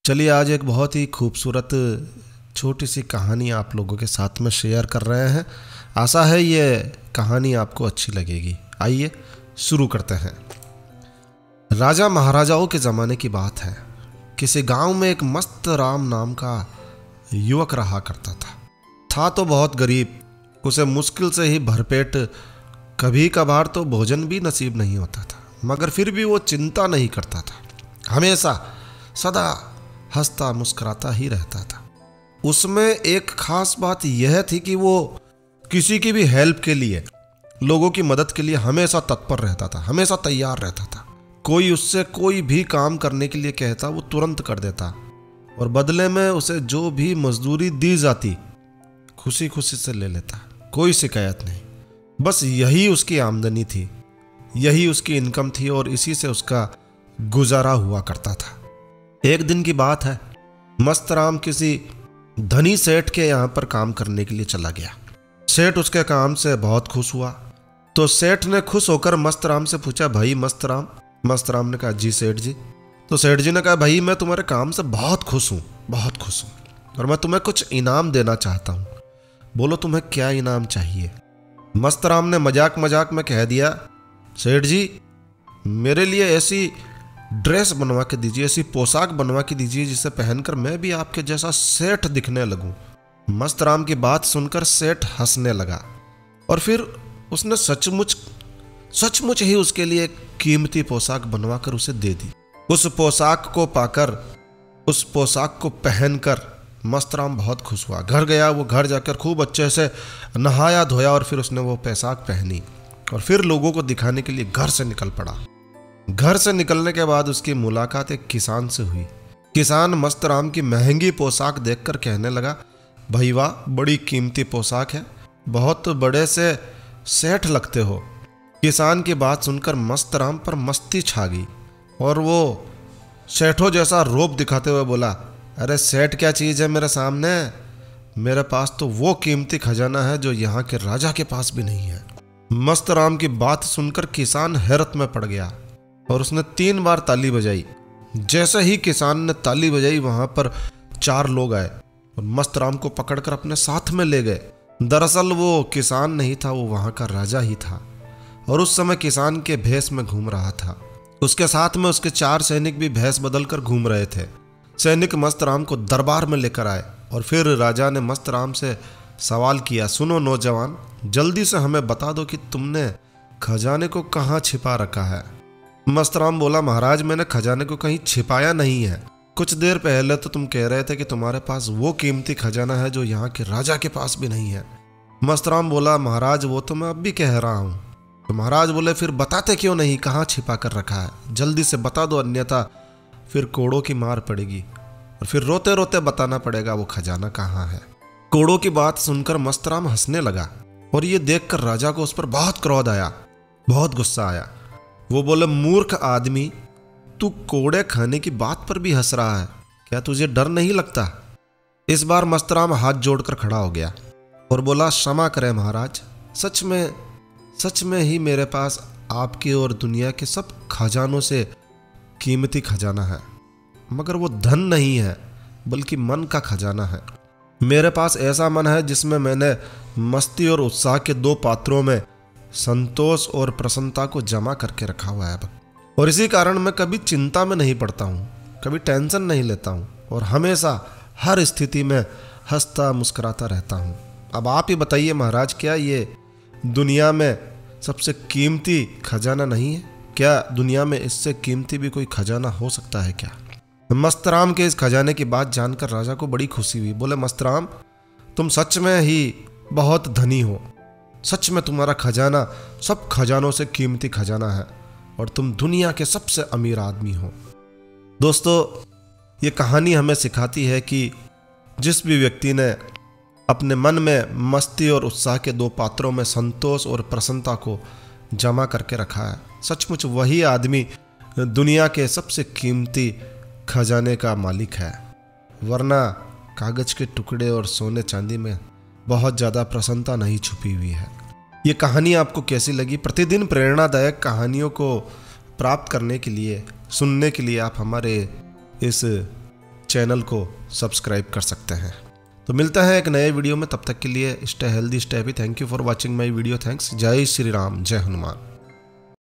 चलिए आज एक बहुत ही खूबसूरत छोटी सी कहानी आप लोगों के साथ में शेयर कर रहे हैं। आशा है ये कहानी आपको अच्छी लगेगी। आइए शुरू करते हैं। राजा महाराजाओं के ज़माने की बात है। किसी गांव में एक मस्त राम नाम का युवक रहा करता था तो बहुत गरीब। उसे मुश्किल से ही भरपेट, कभी कभार तो भोजन भी नसीब नहीं होता था, मगर फिर भी वो चिंता नहीं करता था। हमेशा सदा हंसता मुस्कुराता ही रहता था। उसमें एक खास बात यह थी कि वो किसी की भी हेल्प के लिए, लोगों की मदद के लिए हमेशा तत्पर रहता था, हमेशा तैयार रहता था। कोई उससे कोई भी काम करने के लिए कहता वो तुरंत कर देता, और बदले में उसे जो भी मजदूरी दी जाती खुशी खुशी से ले लेता। कोई शिकायत नहीं। बस यही उसकी आमदनी थी, यही उसकी इनकम थी, और इसी से उसका गुजारा हुआ करता था। एक दिन की बात है, मस्तराम किसी धनी सेठ के यहाँ पर काम करने के लिए चला गया। सेठ उसके काम से बहुत खुश हुआ, तो सेठ ने खुश होकर मस्तराम से पूछा, भाई मस्तराम। मस्तराम ने कहा, जी सेठ जी। तो सेठ जी ने कहा, भाई मैं तुम्हारे काम से बहुत खुश हूँ, बहुत खुश हूँ, और मैं तुम्हें कुछ इनाम देना चाहता हूँ। बोलो तुम्हें क्या इनाम चाहिए। मस्तराम ने मजाक मजाक में कह दिया, सेठ जी मेरे लिए ऐसी ड्रेस बनवा के दीजिए, ऐसी पोशाक बनवा के दीजिए जिसे पहनकर मैं भी आपके जैसा सेठ दिखने लगूं। मस्तराम की बात सुनकर सेठ हंसने लगा, और फिर उसने सचमुच ही उसके लिए एक कीमती पोशाक बनवा कर उसे दे दी। उस पोशाक को पाकर, उस पोशाक को पहनकर मस्तराम बहुत खुश हुआ। घर गया, वो घर जाकर खूब अच्छे से नहाया धोया, और फिर उसने वो पोशाक पहनी और फिर लोगों को दिखाने के लिए घर से निकल पड़ा। घर से निकलने के बाद उसकी मुलाकात एक किसान से हुई। किसान मस्तराम की महंगी पोशाक देखकर कहने लगा, भाई वाह, बड़ी कीमती पोशाक है, बहुत बड़े से सेठ लगते हो। किसान की बात सुनकर मस्तराम पर मस्ती छा गई, और वो सेठों जैसा रोब दिखाते हुए बोला, अरे सेठ क्या चीज़ है मेरे सामने, मेरे पास तो वो कीमती खजाना है जो यहाँ के राजा के पास भी नहीं है। मस्तराम की बात सुनकर किसान हैरत में पड़ गया, और उसने 3 बार ताली बजाई। जैसे ही किसान ने ताली बजाई, वहां पर 4 लोग आए और मस्तराम को पकड़कर अपने साथ में ले गए। दरअसल वो किसान नहीं था, वो वहां का राजा ही था, और उस समय किसान के भेष में घूम रहा था। उसके साथ में उसके 4 सैनिक भी भेष बदलकर घूम रहे थे। सैनिक मस्तराम को दरबार में लेकर आए, और फिर राजा ने मस्तराम से सवाल किया, सुनो नौजवान, जल्दी से हमें बता दो कि तुमने खजाने को कहाँ छिपा रखा है। मस्तराम बोला, महाराज मैंने खजाने को कहीं छिपाया नहीं है। कुछ देर पहले तो तुम कह रहे थे कि तुम्हारे पास वो कीमती खजाना है जो यहाँ के राजा के पास भी नहीं है। मस्तराम बोला, महाराज वो तो मैं अब भी कह रहा हूँ। तो महाराज बोले, फिर बताते क्यों नहीं, कहाँ छिपा कर रखा है, जल्दी से बता दो, अन्यथा फिर कोड़ों की मार पड़ेगी, और फिर रोते रोते बताना पड़ेगा वो खजाना कहाँ है। कोड़ों की बात सुनकर मस्तराम हंसने लगा, और ये देखकर राजा को उस पर बहुत क्रोध आया, बहुत गुस्सा आया। वो बोले, मूर्ख आदमी, तू कोड़े खाने की बात पर भी हंस रहा है, क्या तुझे डर नहीं लगता। इस बार मस्तराम हाथ जोड़कर खड़ा हो गया और बोला, क्षमा करें महाराज, सच में ही मेरे पास आपके और दुनिया के सब खजानों से कीमती खजाना है, मगर वो धन नहीं है बल्कि मन का खजाना है। मेरे पास ऐसा मन है जिसमें मैंने मस्ती और उत्साह के 2 पात्रों में संतोष और प्रसन्नता को जमा करके रखा हुआ है, और इसी कारण मैं कभी चिंता में नहीं पड़ता हूँ, कभी टेंशन नहीं लेता हूँ, और हमेशा हर स्थिति में हंसता मुस्कुराता रहता हूँ। अब आप ही बताइए महाराज, क्या ये दुनिया में सबसे कीमती खजाना नहीं है? क्या दुनिया में इससे कीमती भी कोई खजाना हो सकता है क्या? मस्तराम के इस खजाने की बात जानकर राजा को बड़ी खुशी हुई। बोले, मस्तराम तुम सच में ही बहुत धनी हो, सच में तुम्हारा खजाना सब खजानों से कीमती खजाना है, और तुम दुनिया के सबसे अमीर आदमी हो। दोस्तों, ये कहानी हमें सिखाती है कि जिस भी व्यक्ति ने अपने मन में मस्ती और उत्साह के 2 पात्रों में संतोष और प्रसन्नता को जमा करके रखा है, सचमुच वही आदमी दुनिया के सबसे कीमती खजाने का मालिक है। वरना कागज के टुकड़े और सोने चांदी में बहुत ज़्यादा प्रसन्नता नहीं छुपी हुई है। ये कहानी आपको कैसी लगी? प्रतिदिन प्रेरणादायक कहानियों को प्राप्त करने के लिए, सुनने के लिए आप हमारे इस चैनल को सब्सक्राइब कर सकते हैं। तो मिलता है एक नए वीडियो में, तब तक के लिए stay healthy, stay happy. Thank you for watching my video. Thanks. जय श्री राम, जय हनुमान।